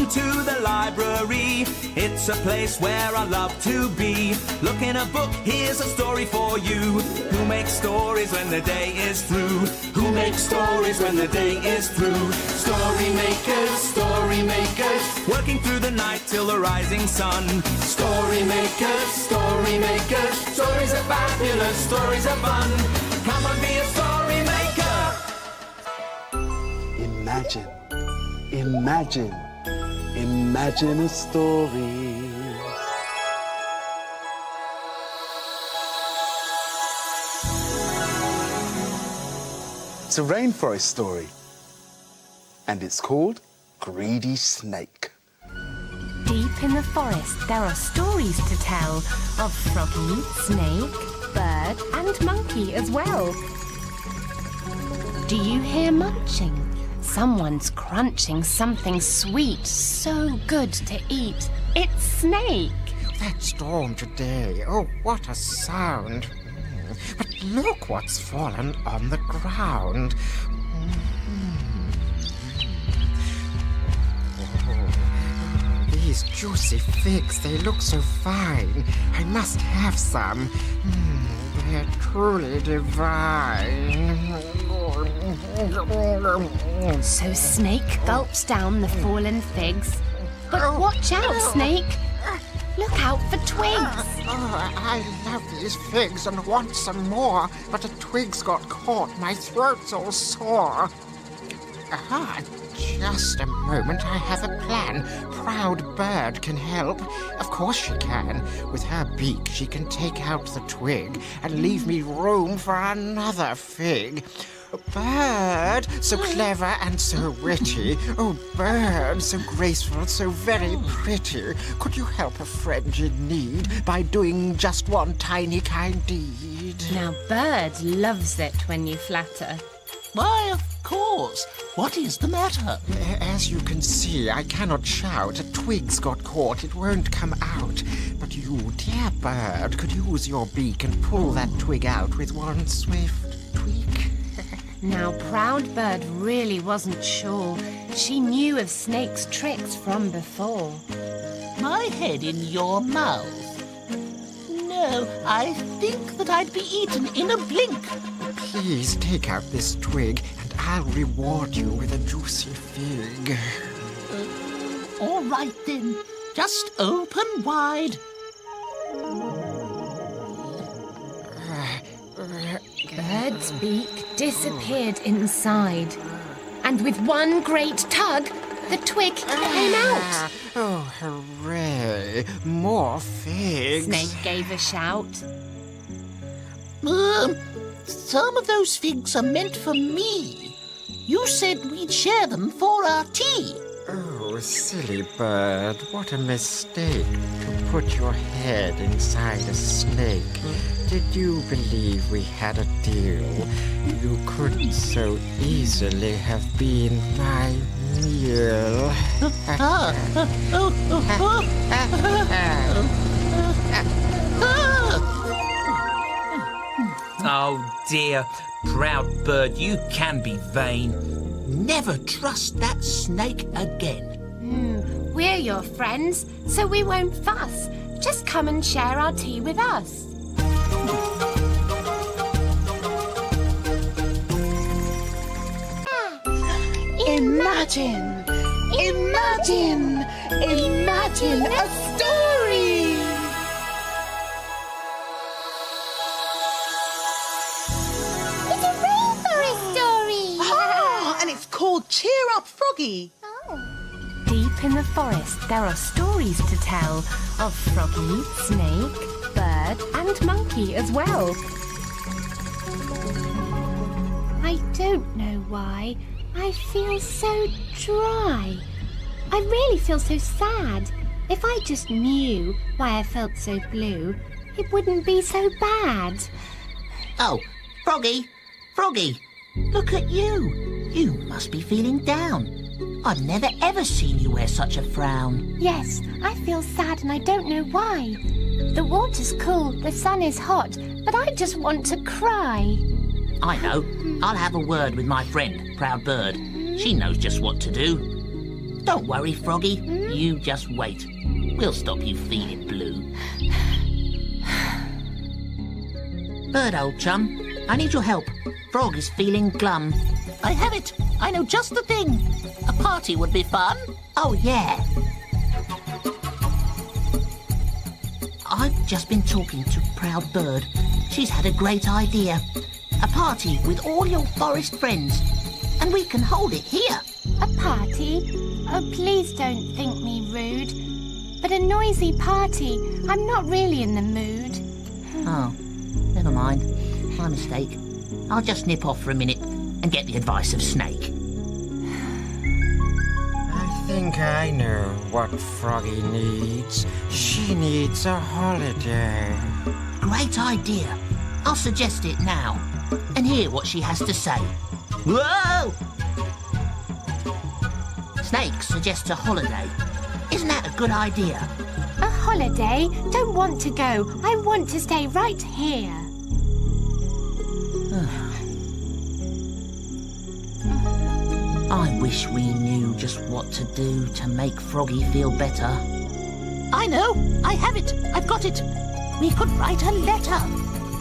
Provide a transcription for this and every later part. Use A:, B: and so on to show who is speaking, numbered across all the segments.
A: Welcome to the library. It's a place where I love to be. Look in a book, here's a story for you. Who makes stories when the day is through? Who makes stories when the day is through? Story makers, working through the night till the rising sun. Story makers, stories are fabulous, stories are fun. Come on, be a story maker.
B: Imagine, imagine, imagine a story. It's a rainforest story, and it's called Greedy Snake.
C: Deep in the forest, there are stories to tell of Froggy, Snake, Bird and Monkey as well. Do you hear munching? Someone's crunching something sweet, so good to eat. It's Snake.
D: That storm today, oh, what a sound. But look what's fallen on the ground. These juicy figs, they look so fine. I must have some. They're truly divine.
C: So Snake gulps down the fallen figs. But watch out, Snake. Look out for twigs.
D: Oh, I love these figs and want some more, but a twig's got caught. My throat's all sore. Aha, just a moment, I have a plan. Proud Bird can help. Of course she can. With her beak, she can take out the twig and leave me room for another fig. Bird, so clever and so witty. Oh, Bird, so graceful, so very pretty. Could you help a friend in need by doing just one tiny kind deed?
C: Now Bird loves it when you flatter.
E: Why, of course. What is the matter?
D: As you can see, I cannot shout. A twig's got caught. It won't come out. But you, dear Bird, could use your beak and pull that twig out with one swift tweak.
C: Now Proud Bird really wasn't sure. She knew of Snake's tricks from before.
E: My head in your mouth. No, I think that I'd be eaten in a blink.
D: Please take out this twig, and I'll reward you with a juicy fig.
E: All right then. Just open wide.
C: Bird's beak disappeared inside. And with one great tug, the twig came out.
D: Oh, hooray! More figs.
C: Snake gave a shout.
E: Some of those figs are meant for me. You said we'd share them for our tea.
D: Oh, silly Bird, what a mistake to put your head inside a snake. Did you believe we had a deal? You couldn't so easily have been my meal.
A: Oh dear, Proud Bird, you can be vain.
E: Never trust that snake again.
C: We're your friends, so we won't fuss. Just come and share our tea with us.
F: Imagine, imagine, imagine a story!
G: It's a rainforest story!
F: Ah, and it's called Cheer Up, Froggy.
C: Deep in the forest, there are stories to tell of Froggy, Snake, Bird and Monkey as well. I don't know why. I feel so dry. I really feel so sad. If I just knew why I felt so blue, it wouldn't be so bad.
E: Oh, Froggy, look at you. You must be feeling down. I've never ever seen you wear such a frown.
C: Yes, I feel sad and I don't know why. The water's cool, the sun is hot, but I just want to cry.
E: I know. I'll have a word with my friend, Proud Bird. She knows just what to do. Don't worry, Froggy. You just wait. We'll stop you feeling blue. Bird, old chum, I need your help. Frog is feeling glum. I have it. I know just the thing. A party would be fun. Oh, yeah. I've just been talking to Proud Bird. She's had a great idea. A party with all your forest friends. And we can hold it here.
C: A party? Oh, please don't think me rude. But a noisy party. I'm not really in the mood.
E: Oh, never mind. My mistake. I'll just nip off for a minute and get the advice of Snake.
D: I think I know what Froggy needs. She needs a holiday.
E: Great idea. I'll suggest it now and hear what she has to say. Whoa! Snake suggests a holiday. Isn't that a good idea?
C: A holiday? Don't want to go. I want to stay right here.
E: I wish we knew just what to do to make Froggy feel better. I know! I have it! I've got it! We could write a letter.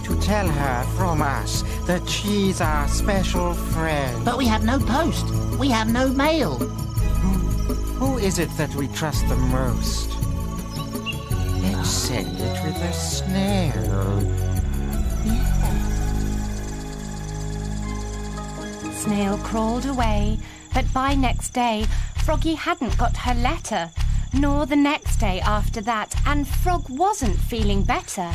D: To tell her from us that she's our special friend.
E: But we have no post. We have no mail.
D: Who is it that we trust the most? Let's send it with a snail.
C: Snail crawled away, but by next day, Froggy hadn't got her letter, nor the next day after that, and Frog wasn't feeling better.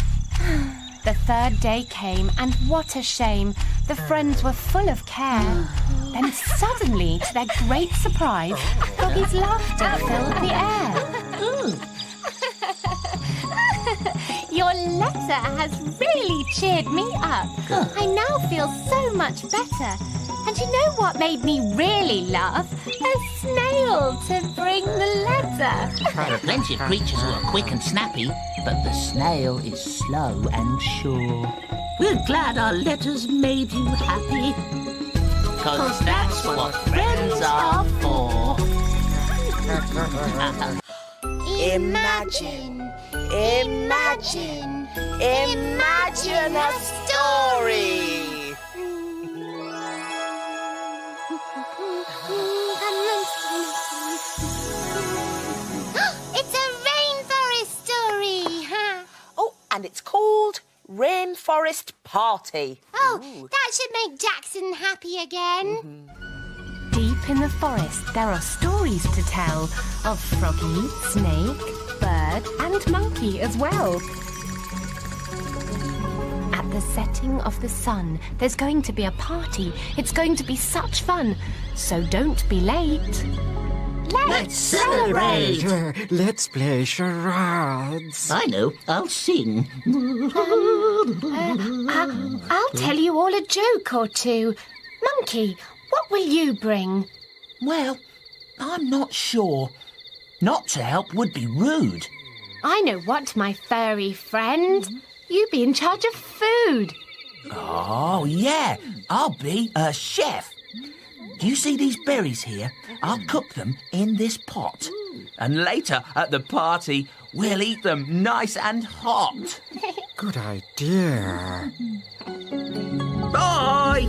C: The third day came, and what a shame. The friends were full of care. Then suddenly, to their great surprise, Froggy's laughter filled the air. Your letter has really cheered me up. I now feel so much better. And you know what made me really laugh? A snail to bring the letter.
E: There are plenty of creatures who are quick and snappy, but the snail is slow and sure. We're glad our letters made you happy, 'cause that's what friends are for.
F: Imagine, imagine, imagine a story.
G: It's a rainforest story.
F: Oh, and it's called Rainforest Party.
G: Oh, that should make Jackson happy again.
C: Deep in the forest, there are stories to tell of Froggy, Snake, Bird, and Monkey as well. At the setting of the sun, there's going to be a party. It's going to be such fun, so don't be late.
E: Let's celebrate!
D: Let's play charades.
E: I know, I'll sing.
C: I'll tell you all a joke or two. Monkey, what will you bring?
E: Well, I'm not sure. Not to help would be rude.
C: I know what, my furry friend. You be in charge of food.
E: Oh, yeah, I'll be a chef. Do you see these berries here? I'll cook them in this pot. And later at the party, we'll eat them nice and hot.
D: Good idea.
E: Bye!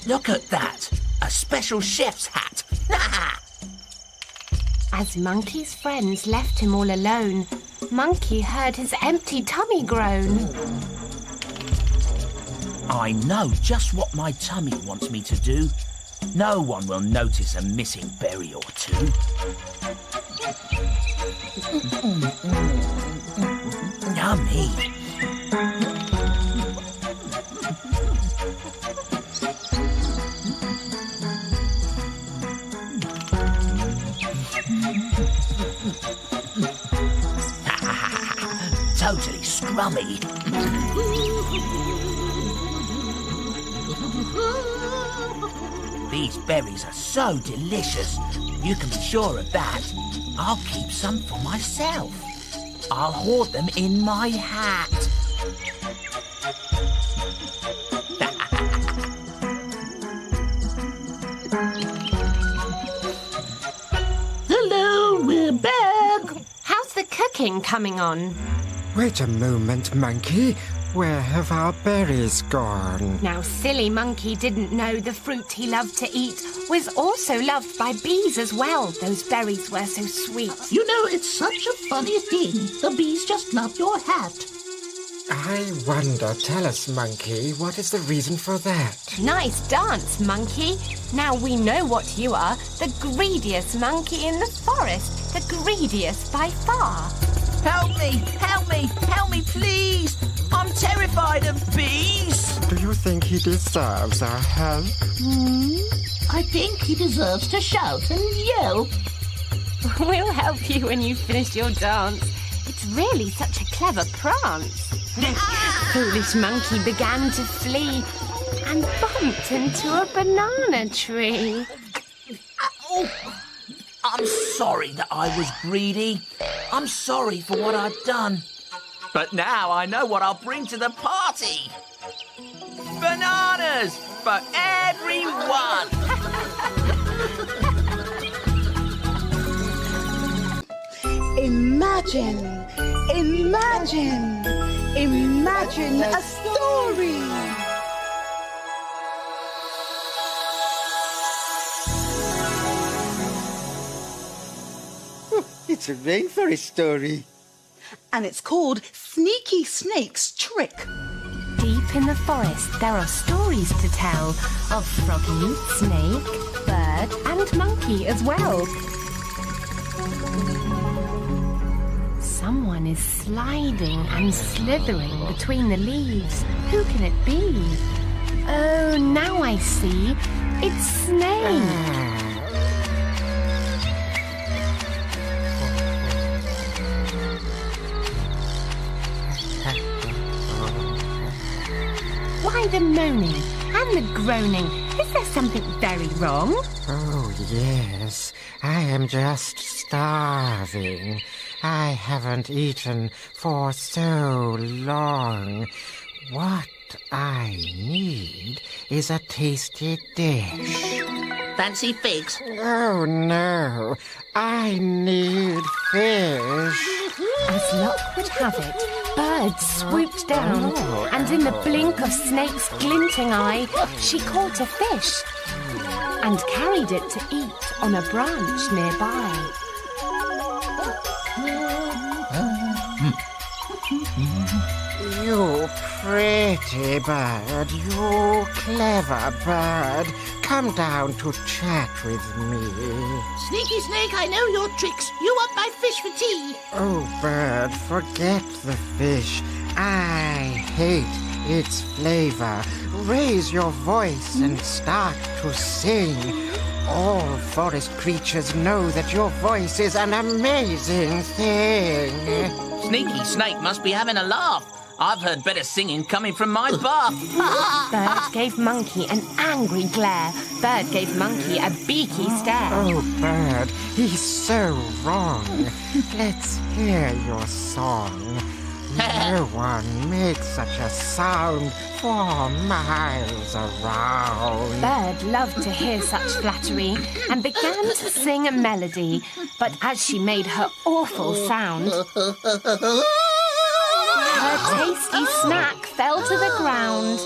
E: Look at that. A special chef's hat.
C: As Monkey's friends left him all alone, Monkey heard his empty tummy groan.
E: I know just what my tummy wants me to do. No one will notice a missing berry or two. Yummy. Totally scrummy. These berries are so delicious. You can be sure of that. I'll keep some for myself. I'll hoard them in my hat. bag.
H: How's the cooking coming on?
D: Wait a moment, Monkey. Where have our berries gone?
H: Now, silly Monkey didn't know the fruit he loved to eat was also loved by bees as well. Those berries were so sweet.
I: You know, it's such a funny thing. The bees just love your hat.
D: I wonder, tell us, Monkey, what is the reason for that?
H: Nice dance, Monkey. Now we know what you are, the greediest monkey in the forest. The greediest by far.
E: Help me! Help me! Help me, please! I'm terrified of bees!
D: Do you think he deserves our help?
I: I think he deserves to shout and yell.
H: We'll help you when you finish your dance. It's really such a clever prance. Foolish Monkey began to flee and bumped into a banana tree.
E: Oh, I'm sorry that I was greedy. I'm sorry for what I've done. But now I know what I'll bring to the party. Bananas for everyone.
J: Imagine, imagine, imagine a story.
B: It's a rainforest story.
J: And it's called Sneaky Snake's Trick.
H: Deep in the forest, there are stories to tell of Froggy, Snake, Bird, and Monkey as well. Someone is sliding and slithering between the leaves. Who can it be? Oh, now I see. It's Snake. Why the moaning and the groaning? Is there something very wrong?
D: Oh, yes. I am just starving. I haven't eaten for so long. What I need is a tasty dish.
I: Fancy figs?
D: Oh, no. I need fish.
H: As luck would have it, Bird swooped down, and in the blink of Snake's glinting eye, she caught a fish and carried it to eat on a branch nearby.
D: You pretty bird, you clever bird. Come down to chat with me.
I: Sneaky Snake, I know your tricks. You want my fish for tea.
D: Oh, bird, forget the fish. I hate its flavor. Raise your voice and start to sing. All forest creatures know that your voice is an amazing thing.
E: Sneaky Snake must be having a laugh. I've heard better singing coming from my bath.
H: Bird gave Monkey an angry glare. Bird gave Monkey a beaky stare.
D: Oh, bird, he's so wrong. Let's hear your song. No one makes such a sound 4 miles around.
H: Bird loved to hear such flattery and began to sing a melody. But as she made her awful sound, her tasty snack fell to the ground.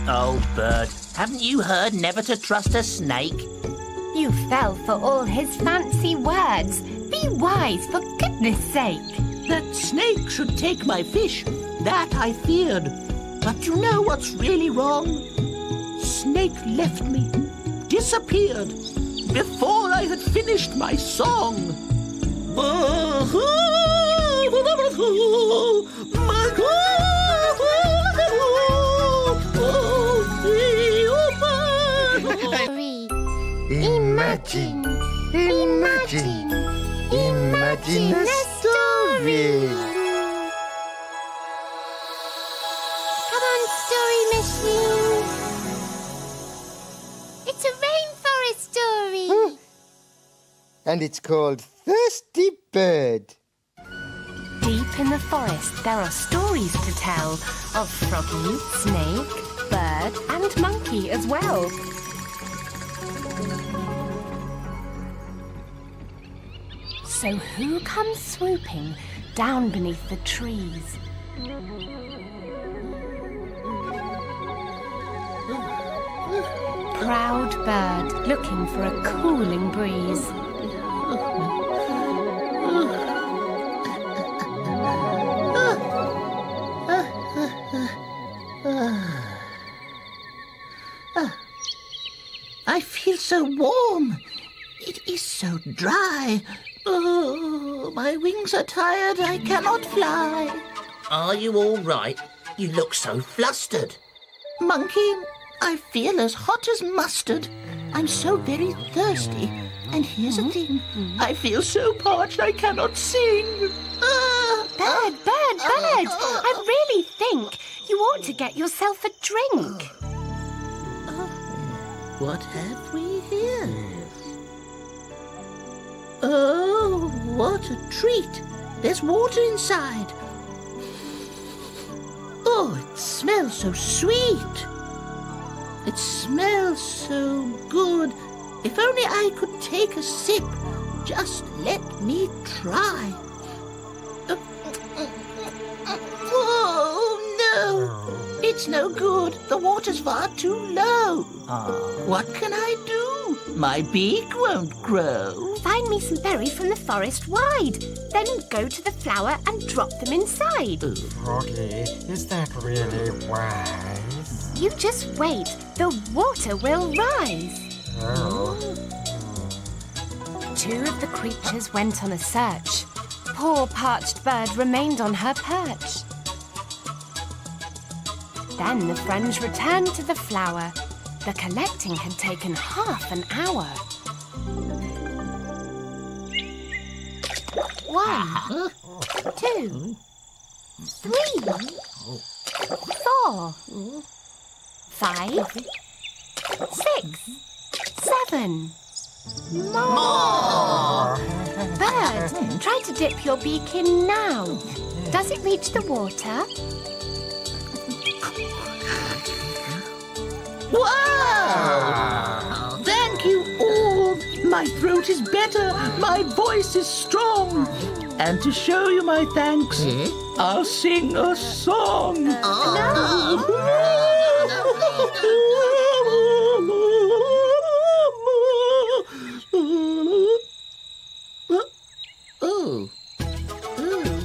E: Oh, Bird, haven't you heard never to trust a snake?
H: You fell for all his fancy words. Be wise, for goodness sake.
I: That snake should take my fish. That I feared. But you know what's really wrong? Snake left me, disappeared, before I had finished my song.
B: Imagine, imagine, imagine a story.
G: Come on, story machine. It's a rainforest story.
B: And it's called Thirsty Bird.
H: Deep in the forest, there are stories to tell of Froggy, Snake, Bird, and Monkey as well. So who comes swooping down beneath the trees? Proud bird looking for a cooling breeze.
I: I feel so warm. It is so dry. Oh, my wings are tired. I cannot fly.
E: Are you all right? You look so flustered.
I: Monkey, I feel as hot as mustard. I'm so very thirsty. And here's the thing. I feel so parched I cannot sing.
C: Bird! I really think you ought to get yourself a drink.
I: What have we here? Oh, what a treat. There's water inside. Oh, it smells so sweet. It smells so good. If only I could take a sip. Just let me try. Oh, no. It's no good. The water's far too low. What can I do? My beak won't grow.
C: Find me some berries from the forest wide. Then go to the flower and drop them inside.
D: Froggy, is that really wise?
C: You just wait. The water will rise. Two of the creatures went on a search. Poor parched bird remained on her perch. Then the friends returned to the flower. The collecting had taken half an hour. 1, 2, 3, 4, 5, 6, 7. More! Bird, try to dip your beak in now. Does it reach the water?
I: Wow! Thank you all. My throat is better. My voice is strong. And to show you my thanks, I'll sing a song.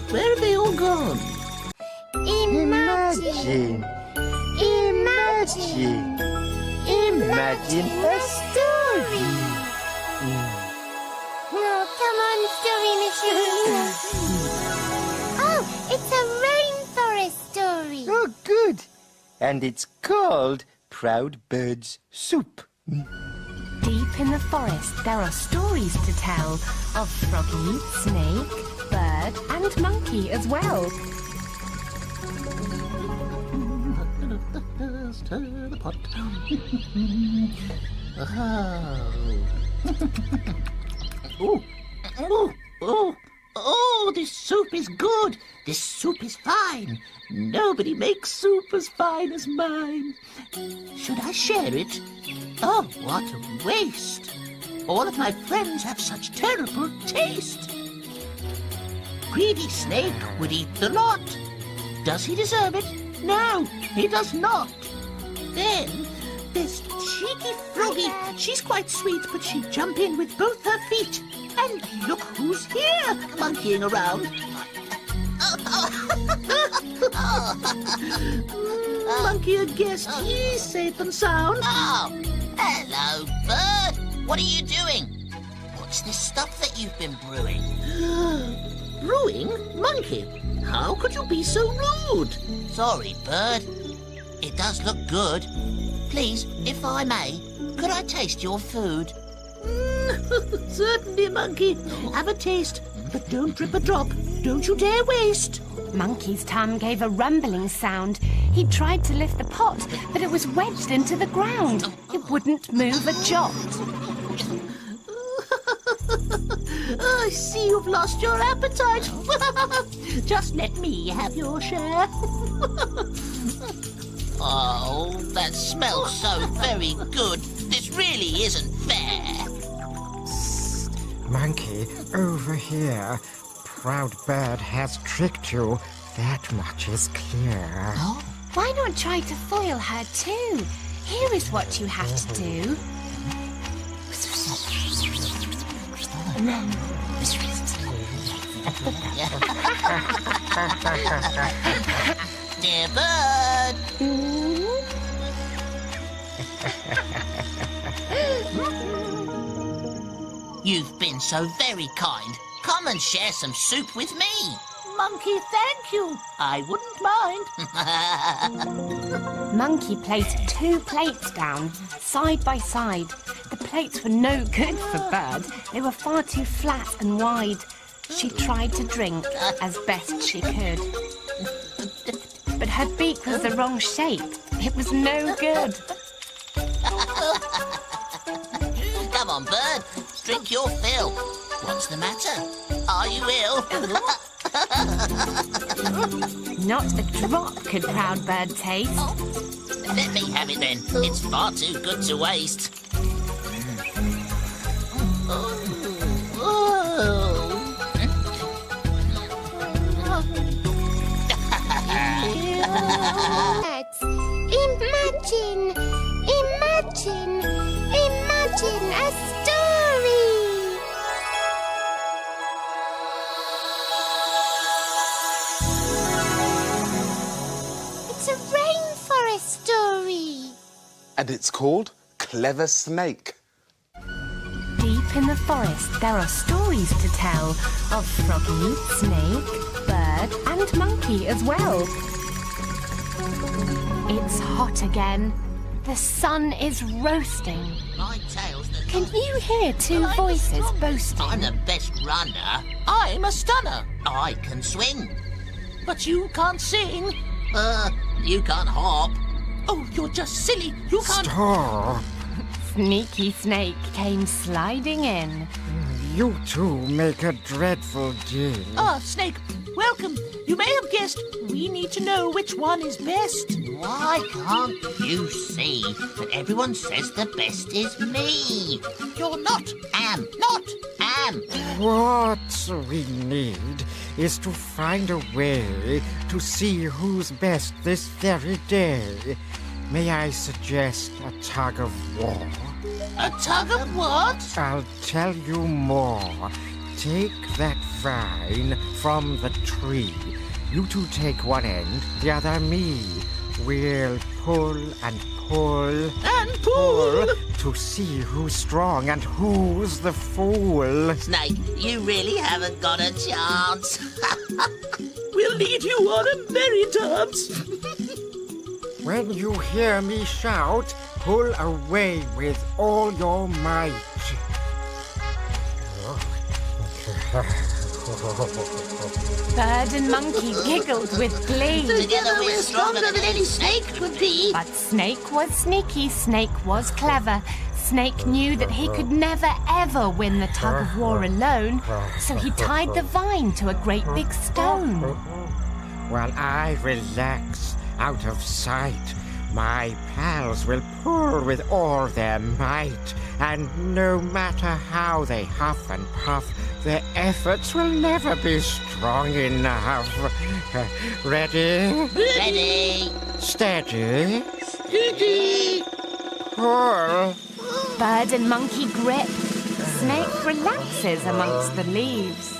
I: Where have they all gone?
B: Imagine a story.
G: Oh, come on, story machine. Oh, it's a rainforest story.
B: Oh, good. And it's called Proud Bird's Soup.
C: Deep in the forest, there are stories to tell of Froggy, Snake, Bird, and Monkey as well.
I: Stir the pot. Oh, this soup is good. This soup is fine. Nobody makes soup as fine as mine. Should I share it? Oh, what a waste. All of my friends have such terrible taste. Greedy Snake would eat the lot. Does he deserve it? No, he does not. Then there's cheeky Froggy. She's quite sweet, but she'd jump in with both her feet. And look who's here, monkeying around. Monkey had guessed he's safe and sound.
K: Oh, hello, Bird. What are you doing? What's this stuff that you've been brewing?
I: Brewing? Monkey, how could you be so rude?
K: Sorry, Bird. It does look good. Please, if I may, could I taste your food?
I: Certainly, Monkey. Have a taste, but don't drip a drop. Don't you dare waste.
C: Monkey's tongue gave a rumbling sound. He tried to lift the pot, but it was wedged into the ground. It wouldn't move a jot.
I: I see you've lost your appetite. Just let me have your share.
K: Oh, that smells so very good. This really isn't fair.
D: Monkey, over here. Proud Bird has tricked you. That much is clear.
C: Why not try to foil her too? Here is what you have to do.
K: Dear bird. You've been so very kind. Come and share some soup with me.
I: Monkey, thank you. I wouldn't mind.
H: Monkey placed 2 plates down, side by side. The plates were no good for Bird. They were far too flat and wide. She tried to drink as best she could. But her beak was the wrong shape. It was no good.
K: Come on, Bird. Drink your fill. What's the matter? Are you ill?
H: Not a drop could Proud Bird taste.
K: Let me have it then. It's far too good to waste.
G: Imagine a story. It's a rainforest story.
L: And it's called Clever Snake.
H: Deep in the forest, there are stories to tell of Froggy, Snake, Bird, and Monkey as well. It's hot again. The sun is roasting.
K: My tail's the...
H: Can you hear 2 voices boasting?
K: I'm the best runner.
I: I'm a stunner.
K: I can swing.
I: But you can't sing.
K: You can't hop.
I: Oh, you're just silly. You can't...
D: Stop.
H: Sneaky Snake came sliding in.
D: You two make a dreadful din.
I: Snake, welcome. You may have guessed we need to know which one is best.
K: Why can't you see that everyone says the best is me?
I: You're not.
K: Am.
D: What we need is to find a way to see who's best this very day. May I suggest a tug of war?
I: A tug of what?
D: I'll tell you more. Take that vine from the tree. You two take one end, the other me. We'll pull and pull
I: and pull
D: to see who's strong and who's the fool.
K: Snake, you really haven't got a chance.
I: We'll lead you on a merry dance.
D: When you hear me shout, pull away with all your might.
H: Bird and Monkey giggled with glee.
K: Together we're stronger than any snake could be.
H: But Snake was sneaky, Snake was clever. Snake knew that he could never ever win the tug of war alone, so he tied the vine to a great big stone.
D: While I relax out of sight, my pals will pull with all their might, and no matter how they huff and puff, their efforts will never be strong enough. Ready?
K: Ready.
D: Steady.
K: Steady.
D: Pull.
H: Bird and Monkey grip. Snake relaxes amongst the leaves.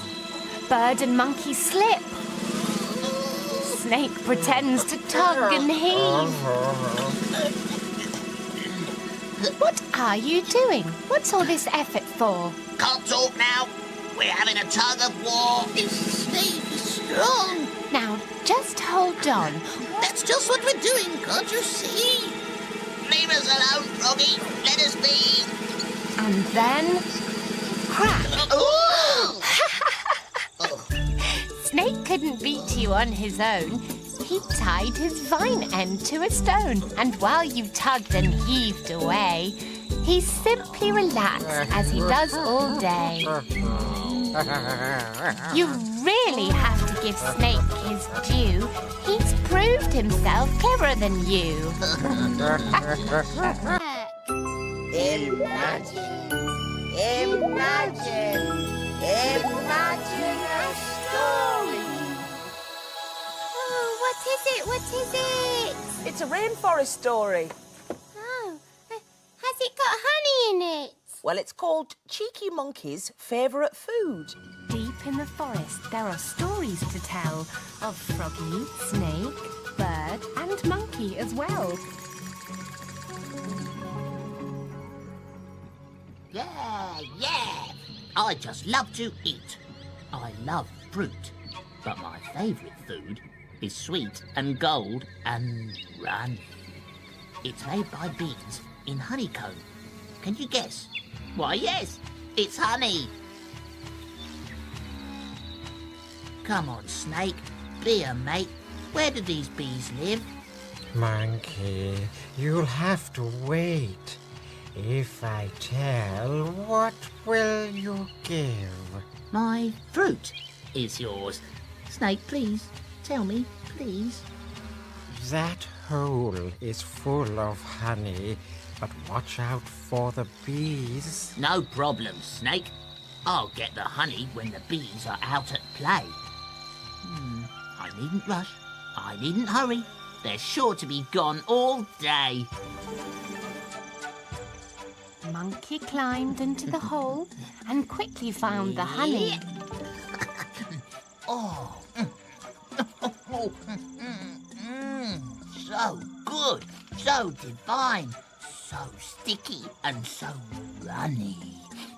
H: Bird and Monkey slip. Snake pretends to tug and heave. What are you doing? What's all this effort for?
K: Can't talk now. We're having a tug of war.
I: This snake is strong.
H: Now, just hold on.
I: That's just what we're doing, can't you see?
K: Leave us alone, Froggy. Let us be.
H: And then... crack! Snake couldn't beat you on his own. He tied his vine end to a stone, and while you tugged and heaved away, he simply relaxed as he does all day. You really have to give Snake his due. He's proved himself cleverer than you.
F: Imagine story.
G: Oh, what is it? What is it?
F: It's a rainforest story.
G: Oh, has it got honey in it?
F: Well, it's called Cheeky Monkey's Favourite Food.
H: Deep in the forest, there are stories to tell of Froggy, Snake, Bird and Monkey as well.
K: Yeah. I just love to eat. I love fruit, but my favourite food is sweet and gold and runny. It's made by bees in honeycomb. Can you guess? Why, yes, it's honey. Come on, Snake, be a mate. Where do these bees live?
D: Monkey, you'll have to wait. If I tell, what will you give?
K: My fruit is yours. Snake, please, tell me, please.
D: That hole is full of honey, but watch out for the bees.
K: No problem, Snake. I'll get the honey when the bees are out at play. I needn't rush. I needn't hurry. They're sure to be gone all day.
H: Monkey climbed into the hole and quickly found the honey.
K: So good, so divine, so sticky and so runny.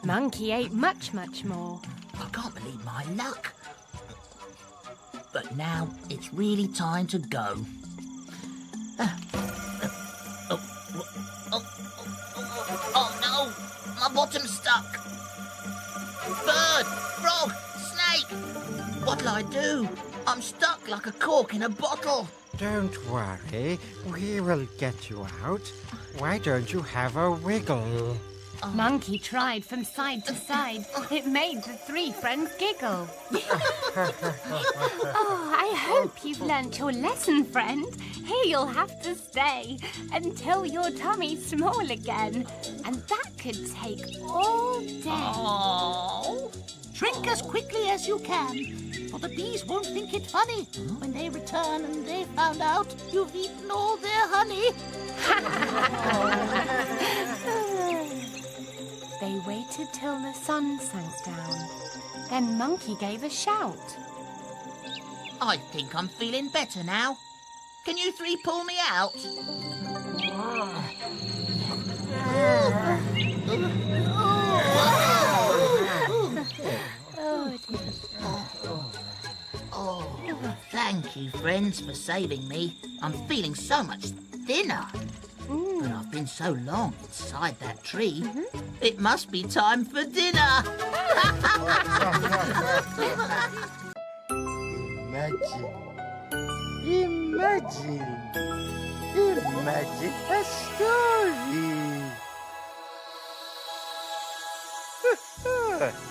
H: Monkey ate much more.
K: I can't believe my luck. But now it's really time to go. Oh no, my bottom's stuck. Bird, frog, snake. What'll I do? I'm stuck like a cork in a bottle.
D: Don't worry, we will get you out. Why don't you have a wiggle?
H: Monkey tried from side to side. It made the three friends giggle. Oh, I hope you've learnt your lesson, friend. Here you'll have to stay until your tummy's small again. And that could take all day.
I: Oh. Shrink as quickly as you can, for the bees won't think it funny when they return and they found out you've eaten all their honey.
H: They waited till the sun sank down. Then Monkey gave a shout.
K: I think I'm feeling better now. Can you three pull me out? Oh, thank you, friends, for saving me. I'm feeling so much thinner. But I've been so long inside that tree. It must be time for dinner.
B: Imagine a story.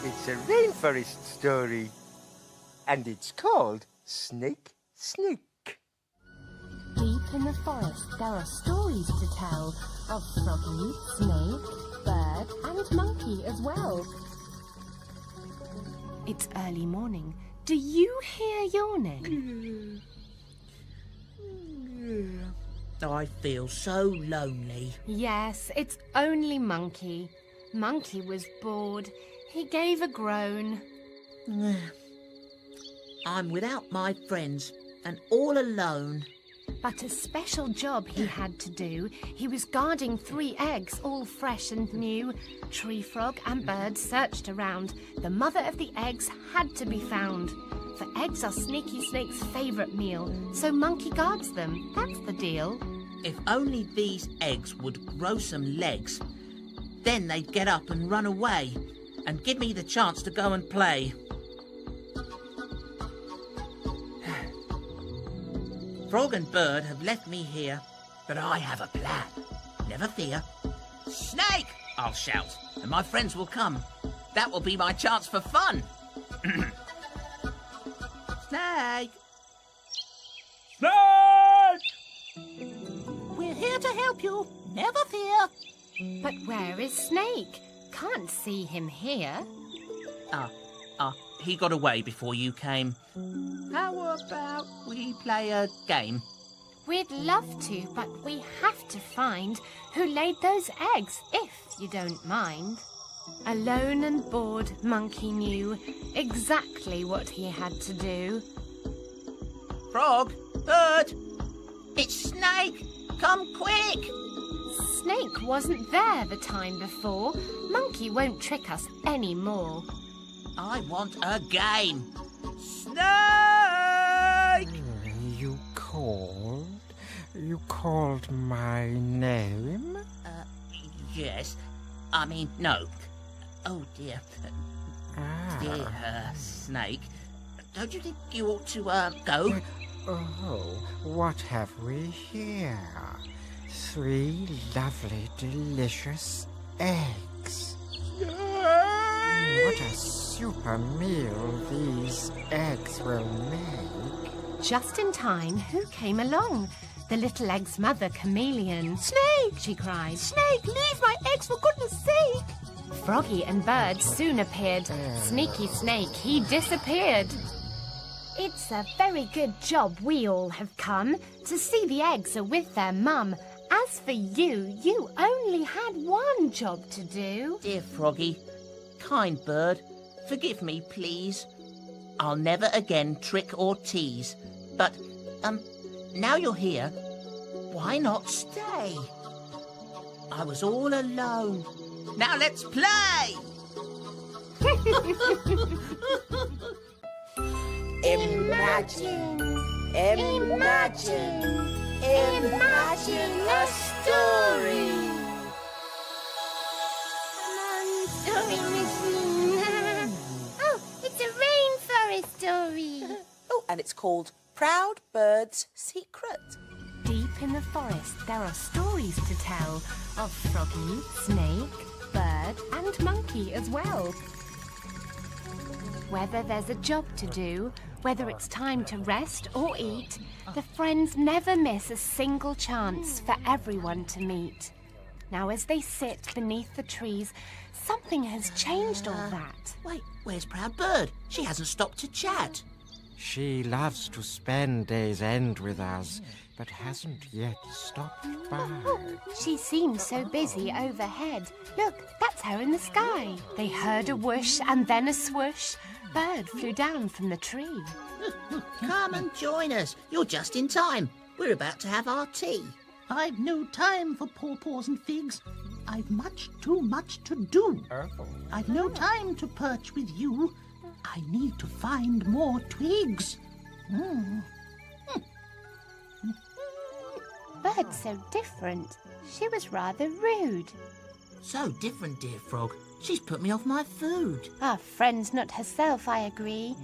B: It's a rainforest story. And it's called Snake, Snake.
H: Deep in the forest, there are stories to tell of Froggy, Snake, Bird and Monkey as well. It's early morning. Do you hear yawning?
K: I feel so lonely.
H: Yes, it's only Monkey. Monkey was bored. He gave a groan.
K: I'm without my friends and all alone.
H: But a special job he had to do. He was guarding 3 eggs, all fresh and new. Tree Frog and Bird searched around. The mother of the eggs had to be found. For eggs are Sneaky Snake's favourite meal, so Monkey guards them. That's the deal.
K: If only these eggs would grow some legs, then they'd get up and run away and give me the chance to go and play. Frog and Bird have left me here, but I have a plan. Never fear. Snake! I'll shout, and my friends will come. That will be my chance for fun. Snake!
I: Snake! We're here to help you. Never fear.
H: But where is Snake? Can't see him here.
E: he got away before you came. How about we play a game?
H: We'd love to, but we have to find who laid those eggs, if you don't mind. Alone and bored, Monkey knew exactly what he had to do.
E: Frog, bird, it's Snake. Come quick.
H: Snake wasn't there the time before. Monkey won't trick us anymore.
E: I want a game. Snake!
D: You called my name?
K: Yes. I mean, no. Oh, dear. Dear Snake, don't you think you ought to, go?
D: Oh, what have we here? 3 lovely, delicious eggs. What a super meal these eggs will make.
H: Just in time, who came along? The little egg's mother, Chameleon. Snake! She cried. Snake, leave my eggs for goodness sake! Froggy and Bird soon appeared. Sneaky Snake, he disappeared. It's a very good job we all have come to see the eggs are with their mum. As for you, you only had one job to do.
K: Dear Froggy, kind bird, forgive me, please. I'll never again trick or tease. But, now you're here, why not stay? I was all alone. Now let's play!
F: Imagine a story.
G: Story machine. Oh, it's a rainforest story.
F: Oh, and it's called Proud Bird's Secret.
H: Deep in the forest, there are stories to tell of Froggy, Snake, Bird and Monkey as well. Whether there's a job to do, whether it's time to rest or eat, the friends never miss a single chance for everyone to meet. Now as they sit beneath the trees, something has changed all that.
K: Wait, where's Proud Bird? She hasn't stopped to chat.
D: She loves to spend day's end with us, but hasn't yet stopped by.
H: She seems so busy overhead. Look, that's her in the sky. They heard a whoosh and then a swoosh. Bird flew down from the tree.
K: Come and join us. You're just in time. We're about to have our tea.
I: I've no time for pawpaws and figs. I've much too much to do. I've no time to perch with you. I need to find more twigs.
H: Bird's so different. She was rather rude.
K: So different, dear Frog. She's put me off my food.
H: Our friend's not herself, I agree.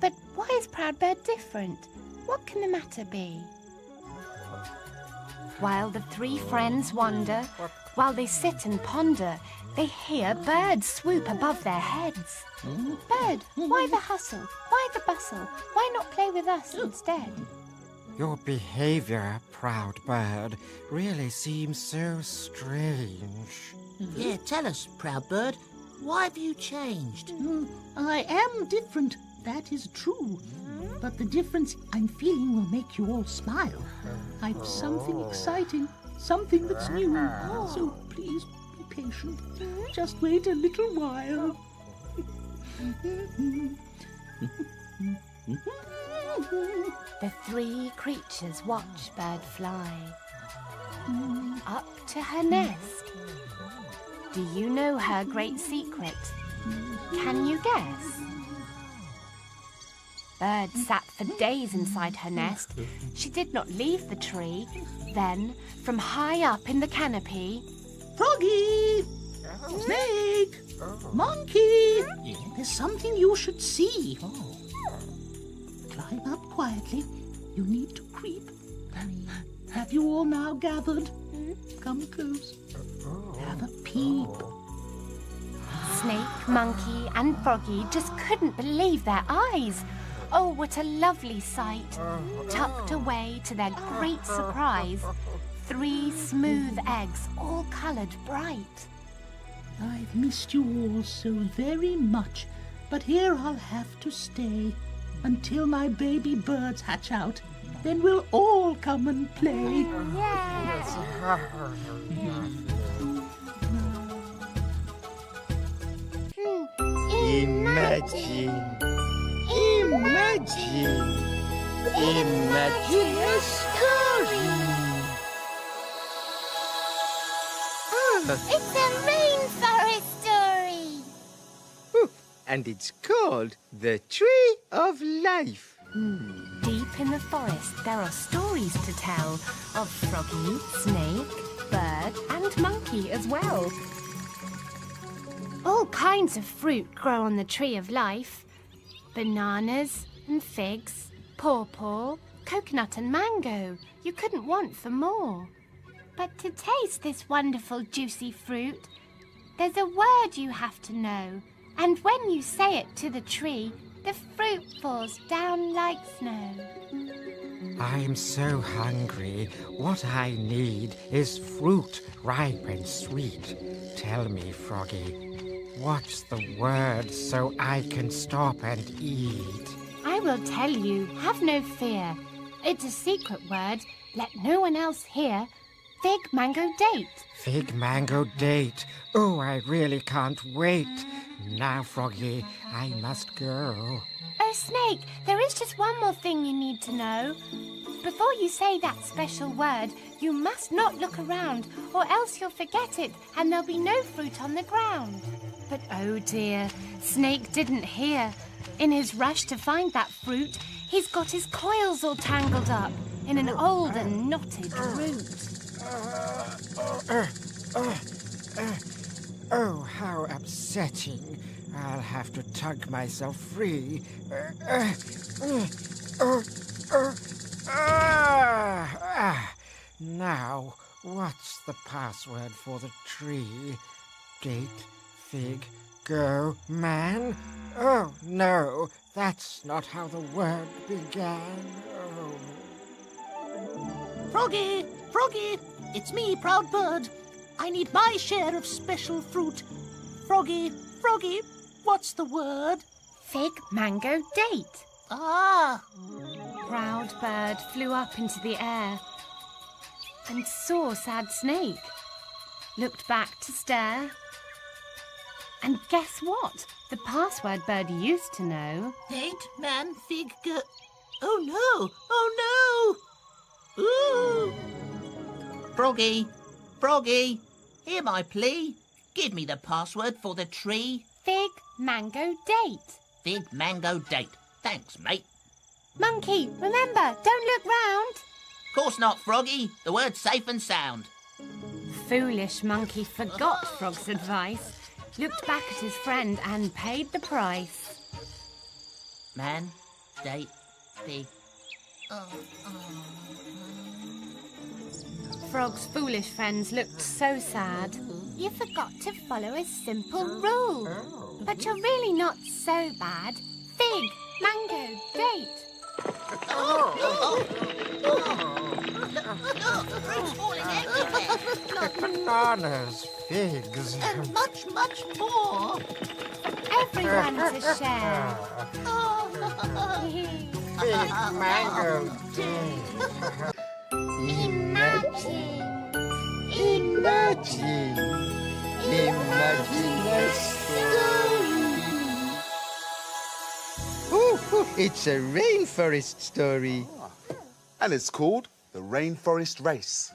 H: But why is Proud Bird different? What can the matter be? While the 3 friends wander, while they sit and ponder, they hear birds swoop above their heads. Bird, why the hustle? Why the bustle? Why not play with us instead?
D: Your behavior, Proud Bird, really seems so strange.
K: Yeah, tell us, Proud Bird, why have you changed?
I: I am different, that is true. But the difference I'm feeling will make you all smile. I've something exciting, something that's new. So please be patient. Just wait a little while.
H: The 3 creatures watch Bird fly up to her nest. Do you know her great secret? Can you guess? Bird sat for days inside her nest. She did not leave the tree. Then, from high up in the canopy...
I: Froggy! Snake! Monkey! There's something you should see. Climb up quietly. You need to creep. Have you all now gathered? Come close. Have a peep.
H: Snake, Monkey and Froggy just couldn't believe their eyes. Oh, what a lovely sight. Tucked away to their great surprise, 3 smooth eggs, all coloured bright.
I: I've missed you all so very much. but here I'll have to stay until my baby birds hatch out. Then we'll all come and play.
B: Imagine a story.
G: It's a rainforest story.
B: And it's called The Tree of Life.
H: Deep in the forest, there are stories to tell of Froggy, Snake, Bird, and Monkey as well. All kinds of fruit grow on the Tree of Life. Bananas and figs, pawpaw, coconut and mango. You couldn't want for more.
C: But to taste this wonderful juicy fruit, there's a word you have to know. And when you say it to the tree, the fruit falls down like snow.
D: I'm so hungry. What I need is fruit, ripe and sweet. Tell me, Froggy, what's the word so I can stop and eat?
C: I will tell you, have no fear. It's a secret word. Let no one else hear. Fig, mango, date.
D: Fig, mango, date. Oh, I really can't wait. Now, Froggy, I must go.
C: Oh, Snake, there is just one more thing you need to know. Before you say that special word, you must not look around, or else you'll forget it and there'll be no fruit on the ground. But oh dear, Snake didn't hear. In his rush to find that fruit, he's got his coils all tangled up in an old and knotted root.
D: Oh, how upsetting. I'll have to tug myself free. Now, what's the password for the tree? Date, fig, go, man? Oh, no, that's not how the word began. Oh.
I: Froggy! Froggy! It's me, Proud Bird. I need my share of special fruit. Froggy! Froggy! What's the word?
C: Fig, mango, date.
I: Ah!
C: Proud Bird flew up into the air and saw Sad Snake. Looked back to stare. And guess what? The password Bird used to know.
I: Date, man, fig, go... Oh no! Oh no! Ooh!
K: Froggy! Froggy! Hear my plea. Give me the password for the tree.
C: Fig, mango, date.
K: Fig, mango, date. Thanks, mate.
C: Monkey, remember, don't look round.
K: Course not, Froggy. The word's safe and sound.
C: Foolish Monkey forgot Frog's advice, looked back at his friend and paid the price.
K: Man, date, fig.
C: Frog's foolish friends looked so sad. You forgot to follow a simple rule. But you're really not so bad. Fig, mango, date.
K: Fruit's falling everywhere.
D: Bananas, figs.
I: And much, much more.
C: Everyone to share.
D: Fig, mango, date.
G: Imagine.
B: Imagine a story. Ooh, it's a rainforest story.
L: And it's called The Rainforest Race.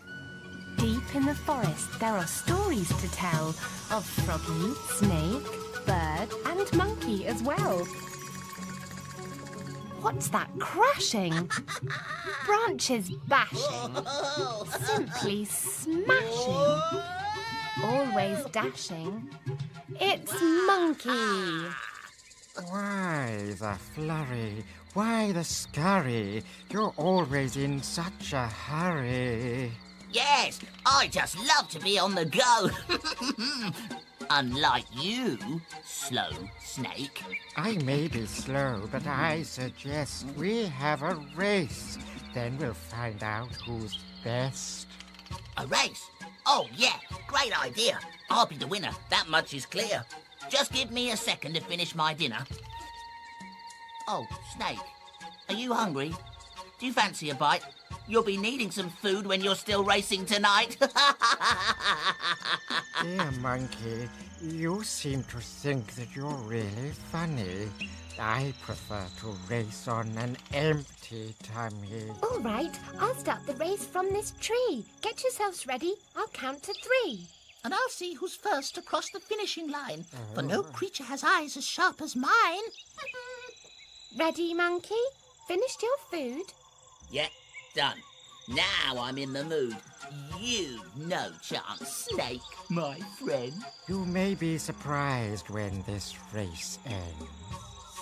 H: Deep in the forest, there are stories to tell of Froggy, Snake, Bird, and Monkey as well. What's that crashing? Branches bashing. Simply smashing. Always dashing. It's Monkey.
D: Why the flurry? Why the scurry? You're always in such a hurry.
K: Yes, I just love to be on the go. Unlike you, slow snake.
D: I may be slow, but I suggest we have a race. Then we'll find out who's best.
K: A race? Oh, yeah, great idea. I'll be the winner, that much is clear. Just give me a second to finish my dinner. Oh, Snake, are you hungry? Do you fancy a bite? You'll be needing some food when you're still racing tonight.
D: Dear Monkey, you seem to think that you're really funny. I prefer to race on an empty tummy.
C: All right, I'll start the race from this tree. Get yourselves ready. I'll count to 3.
I: And I'll see who's first to cross the finishing line, for no creature has eyes as sharp as mine.
C: Ready, Monkey? Finished your food?
K: Yeah, done. Now I'm in the mood. You've no chance, Snake, my friend.
D: You may be surprised when this race ends.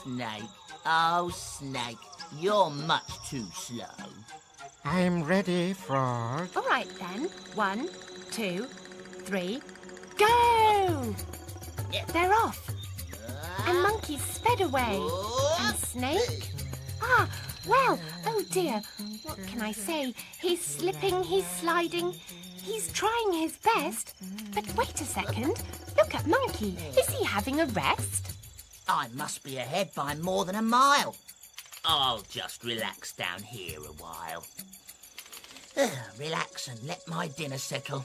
K: Snake, oh Snake, you're much too slow.
D: I'm ready, Frog.
C: All right then. 1, 2, 3, go!
K: Yeah.
C: They're off. And Monkey sped away. And Snake? Ah, well, oh dear. What can I say? He's slipping, he's sliding. He's trying his best. But wait a second. Look at Monkey. Is he having a rest?
K: I must be ahead by more than a mile. I'll just relax down here a while. Relax and let my dinner settle.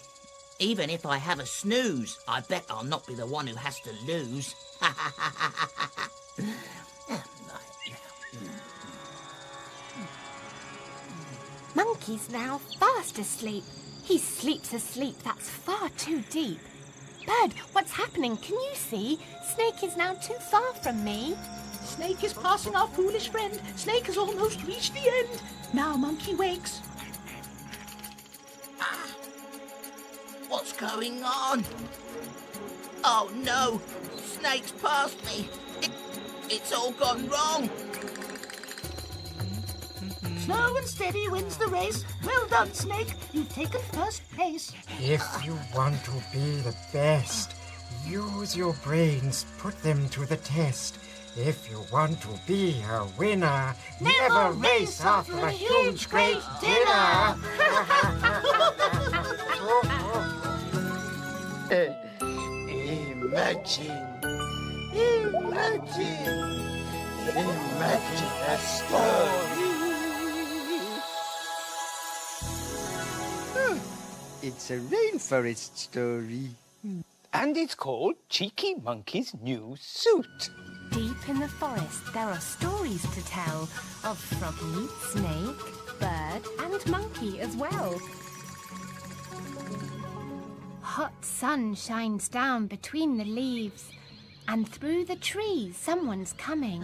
K: Even if I have a snooze, I bet I'll not be the one who has to lose.
C: Monkey's now fast asleep. He sleeps a sleep that's far too deep. Bird, what's happening? Can you see? Snake is now too far from me.
I: Snake is passing our foolish friend. Snake has almost reached the end. Now Monkey wakes.
K: What's going on? Oh no! Snake's past me! It's all gone wrong!
I: Slow and steady wins the race. Well done, Snake. You've taken first place.
D: If you want to be the best, use your brains, put them to the test. If you want to be a winner, never race after a huge, great dinner.
B: Imagine a story. It's a rainforest story. And it's called Cheeky Monkey's New Suit.
H: Deep in the forest, there are stories to tell of Froggy, Snake, Bird, and Monkey as well. Hot sun shines down between the leaves, and through the trees someone's coming.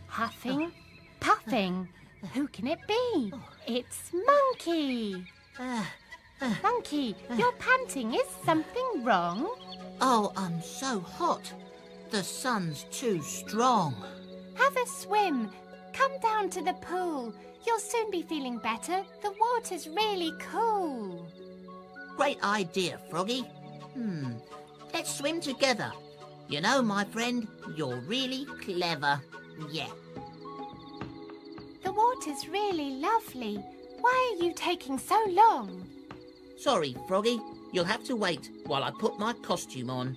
H: Huffing, puffing. Who can it be? It's Monkey. Monkey, you're panting. Is something wrong?
K: Oh, I'm so hot. The sun's too strong.
C: Have a swim. Come down to the pool. You'll soon be feeling better. The water's really cool.
K: Great idea, Froggy. Let's swim together. You know, my friend, you're really clever. Yeah.
C: The water's really lovely. Why are you taking so long?
K: Sorry, Froggy. You'll have to wait while I put my costume on.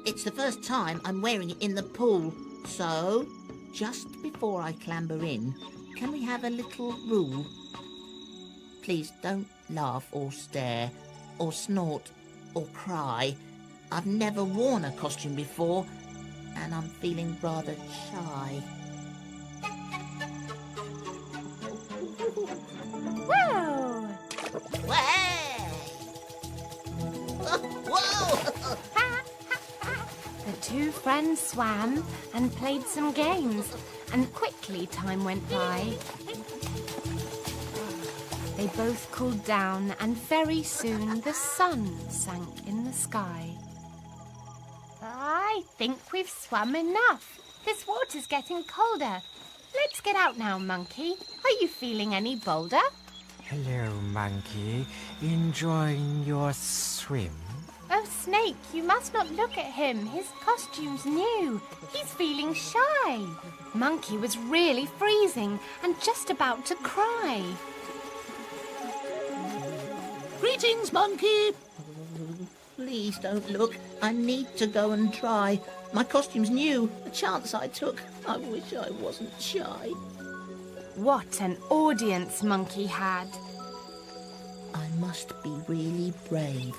K: It's the first time I'm wearing it in the pool. So, just before I clamber in, can we have a little rule? Please don't laugh or stare or snort or cry. I've never worn a costume before and I'm feeling rather shy.
C: Whoa!
K: Whoa!
C: The two friends swam and played some games, and quickly time went by. They both cooled down, and very soon the sun sank in the sky. I think we've swum enough. This water's getting colder. Let's get out now, Monkey. Are you feeling any bolder?
D: Hello, Monkey. Enjoying your swim?
C: Oh, Snake, you must not look at him. His costume's new. He's feeling shy. Monkey was really freezing and just about to cry.
I: Greetings, Monkey.
K: Please don't look. I need to go and try. My costume's new. A chance I took. I wish I wasn't shy.
H: What an audience Monkey had.
K: I must be really brave.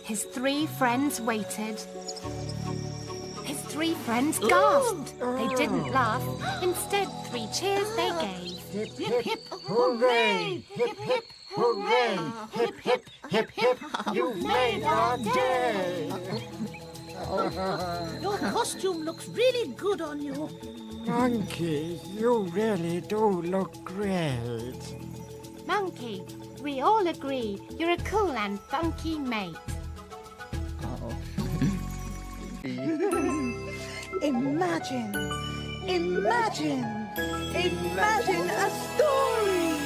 H: His 3 friends waited. His 3 friends gasped. They didn't laugh. Instead, 3 cheers they gave.
I: Hip, hip, hip, hooray! Hip, hip, hooray! Hip, hip, hip, hip, you've made our day!
K: Your costume looks really good on you.
D: Monkey, you really do look great.
C: Monkey, we all agree you're a cool and funky mate.
J: Imagine a story.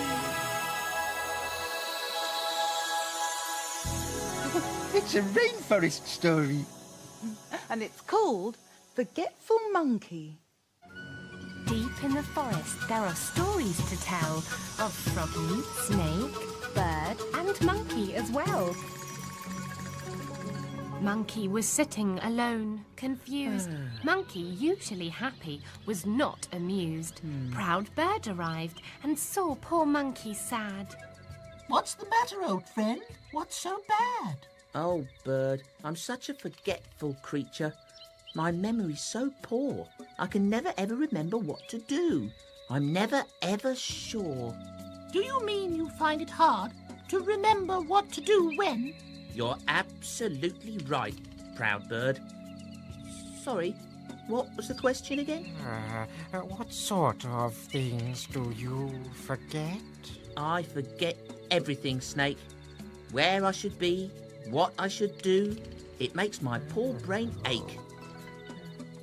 B: It's a rainforest story.
J: And it's called Forgetful Monkey.
H: Deep in the forest, there are stories to tell of Froggy, Snake, Bird, and Monkey as well. Monkey was sitting alone, confused. Monkey, usually happy, was not amused. Proud Bird arrived and saw poor Monkey sad.
I: What's the matter, old friend? What's so bad?
E: Oh, Bird, I'm such a forgetful creature. My memory's so poor. I can never ever remember what to do. I'm never ever sure.
I: Do you mean you find it hard to remember what to do when?
E: You're absolutely right, Proud Bird. Sorry, what was the question again?
D: What sort of things do you forget?
E: I forget everything, Snake. Where I should be, what I should do. It makes my poor brain ache.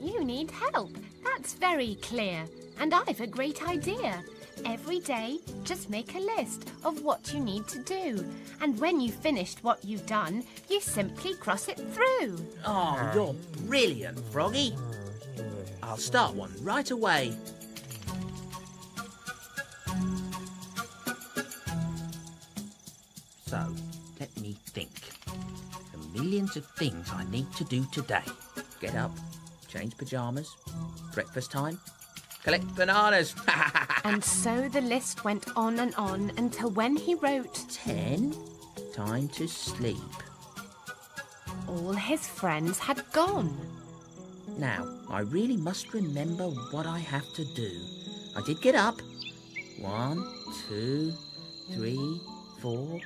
H: You need help. That's very clear. And I've a great idea. Every day, just make a list of what you need to do. And when you've finished what you've done, you simply cross it through.
E: Oh, you're brilliant, Froggy. I'll start one right away. So, let me think. The millions of things I need to do today. Get up, change pyjamas, breakfast time, collect bananas.
H: And so the list went on and on until when he wrote
E: 10, time to sleep.
H: all his friends had gone.
E: Now, I really must remember what I have to do. I did get up. 1, 2, 3, 4.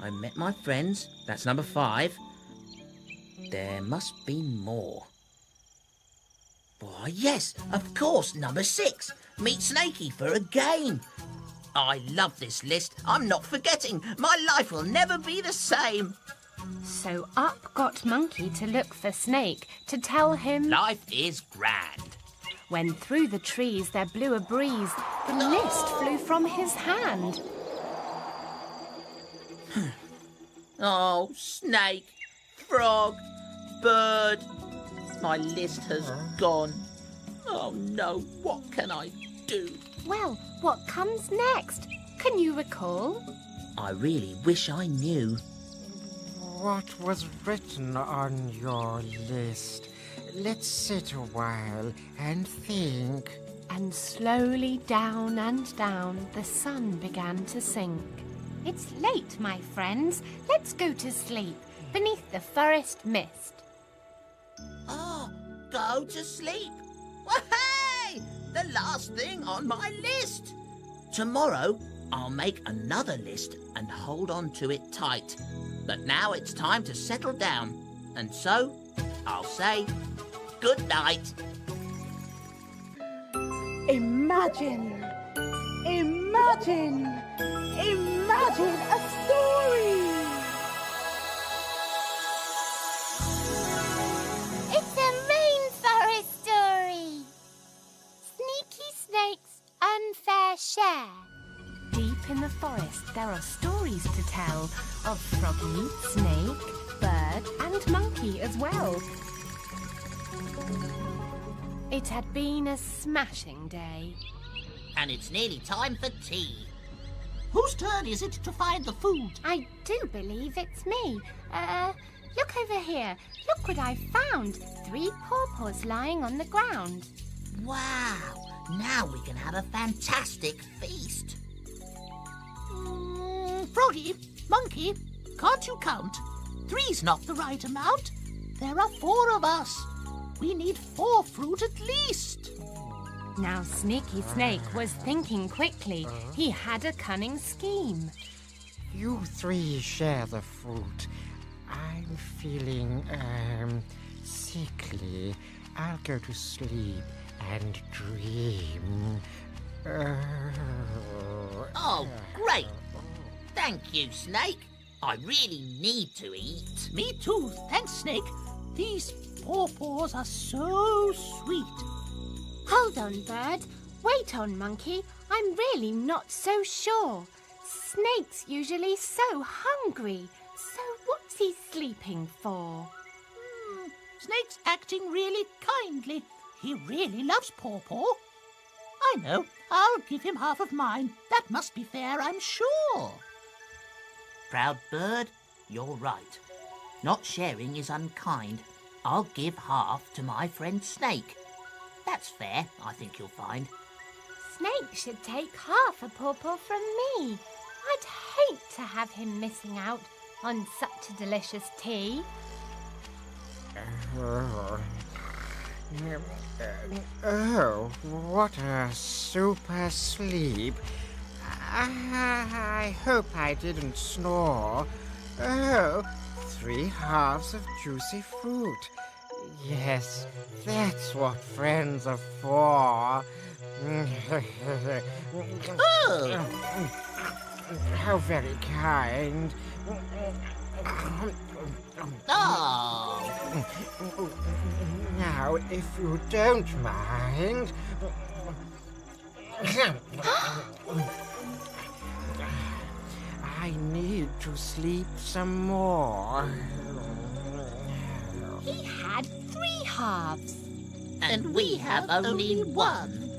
E: I met my friends. That's number 5. There must be more. Why, yes, of course, number 6. Meet Snakey for a game. I love this list. I'm not forgetting. My life will never be the same.
H: So up got Monkey to look for Snake to tell him
E: life is grand.
H: When through the trees there blew a breeze, the list flew from his hand.
E: Oh, Snake, Frog, Bird. My list has gone. Oh no, what can I do?
C: Well, what comes next? Can you recall?
E: I really wish I knew.
D: What was written on your list? Let's sit a while and think.
H: And slowly down and down the sun began to sink.
C: It's late, my friends. Let's go to sleep beneath the forest mist.
E: Oh, go to sleep. Hey! The last thing on my list. Tomorrow, I'll make another list and hold on to it tight. But now it's time to settle down. And so, I'll say good night.
J: Imagine a story.
G: It's a rainforest story. Sneaky Snake's unfair share.
H: Deep in the forest there are stories to tell of Froggy, Snake, Bird and Monkey as well. It had been a smashing day.
K: And it's nearly time for tea.
I: Whose turn is it to find the food?
C: I do believe it's me. Look over here. Look what I found. 3 pawpaws lying on the ground.
K: Wow! Now we can have a fantastic feast.
I: Froggy, Monkey, can't you count? 3's not the right amount. There are 4 of us. We need 4 fruit at least.
H: Now Sneaky Snake was thinking quickly. He had a cunning scheme.
D: You 3 share the fruit. I'm feeling, sickly. I'll go to sleep and dream.
K: Oh, great! Thank you, Snake. I really need to eat.
I: Me too, thanks, Snake. These pawpaws are so sweet.
C: Hold on, Bird. Wait on, Monkey. I'm really not so sure. Snake's usually so hungry. So what's he sleeping for?
I: Snake's acting really kindly. He really loves Pawpaw. I know. I'll give him half of mine. That must be fair, I'm sure.
K: Proud bird, you're right. Not sharing is unkind. I'll give half to my friend Snake. That's fair, I think you'll find.
C: Snake should take half a pawpaw from me. I'd hate to have him missing out on such a delicious tea.
D: Oh, what a super sleep. I hope I didn't snore. Oh, 3 halves of juicy fruit. Yes, that's what friends are for.
K: Oh!
D: How very kind.
K: Oh!
D: Now, if you don't mind... I need to sleep some more.
C: He had 3 halves.
K: And we have only 1.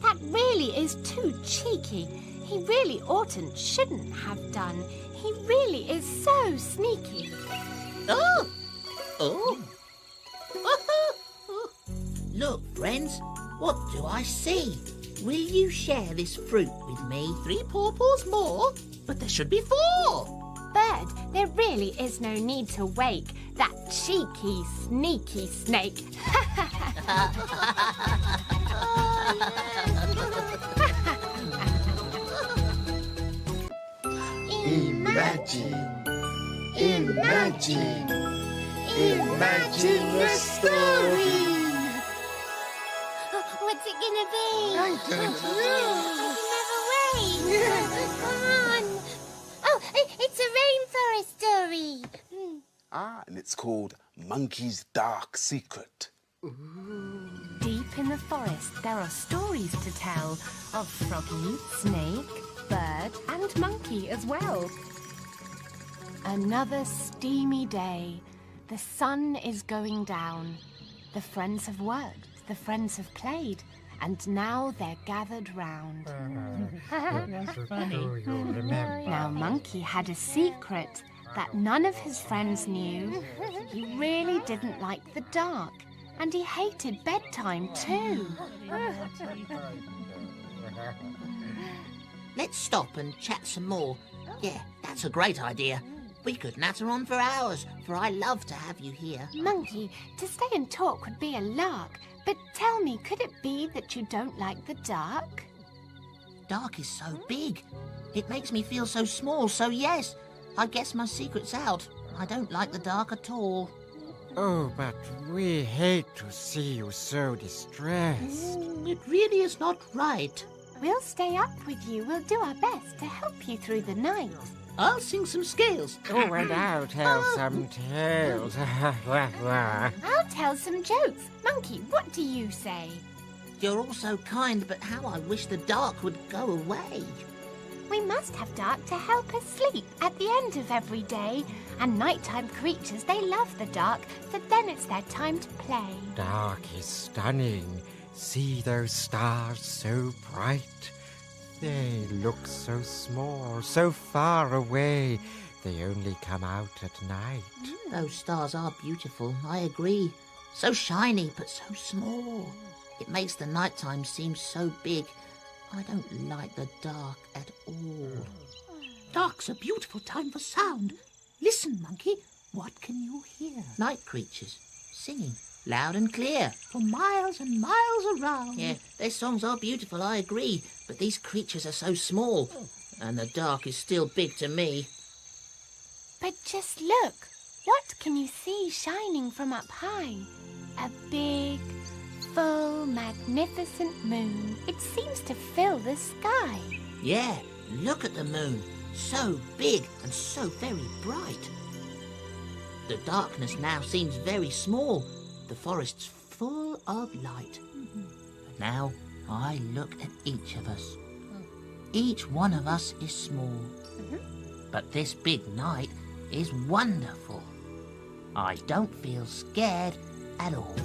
C: That really is too cheeky. He really shouldn't have done. He really is so sneaky.
K: Oh! Oh! Look, friends, what do I see? Will you share this fruit with me?
I: 3 pawpaws more? But there should be 4.
C: Bird, there really is no need to wake that cheeky, sneaky snake.
A: Imagine, imagine, imagine the story.
G: What's it gonna be?
A: I don't know.
G: Never wait. Come on. Oh, it's a rainforest story.
L: And it's called Monkey's Dark Secret.
H: Deep in the forest, there are stories to tell of Froggy, Snake, Bird, and Monkey as well. Another steamy day. The sun is going down. The friends have worked, the friends have played, and now they're gathered round. Now Monkey had a secret that none of his friends knew. He really didn't like the dark, and he hated bedtime too.
K: Let's stop and chat some more. Yeah, that's a great idea. We could natter on for hours, for I love to have you here.
C: Monkey, to stay and talk would be a lark. But tell me, could it be that you don't like the dark?
K: Dark is so big. It makes me feel so small, so yes, I guess my secret's out. I don't like the dark at all.
D: Oh, but we hate to see you so distressed.
I: It really is not right.
C: We'll stay up with you. We'll do our best to help you through the night.
I: I'll sing some scales.
D: Oh, and I'll tell some tales.
C: I'll tell some jokes. Monkey, what do you say?
K: You're all so kind, but how I wish the dark would go away.
C: We must have dark to help us sleep at the end of every day. And nighttime creatures, they love the dark, for then it's their time to play.
D: Dark is stunning. See those stars so bright. They look so small, so far away. they only come out at night.
K: Those stars are beautiful, I agree. So shiny, but so small. It makes the nighttime seem so big. I don't like the dark at all.
I: Dark's a beautiful time for sound. Listen, Monkey, what can you hear?
K: Night creatures singing loud and clear.
I: For miles and miles around.
K: Yeah, their songs are beautiful, I agree, but these creatures are so small, and the dark is still big to me.
C: But just look. What can you see shining from up high? A big, full, magnificent moon. It seems to fill the sky.
K: Yeah, look at the moon. So big and so very bright. The darkness now seems very small. The forest's full of light. And now I look at each of us. Each one of us is small. But this big night is wonderful. I don't feel scared at all.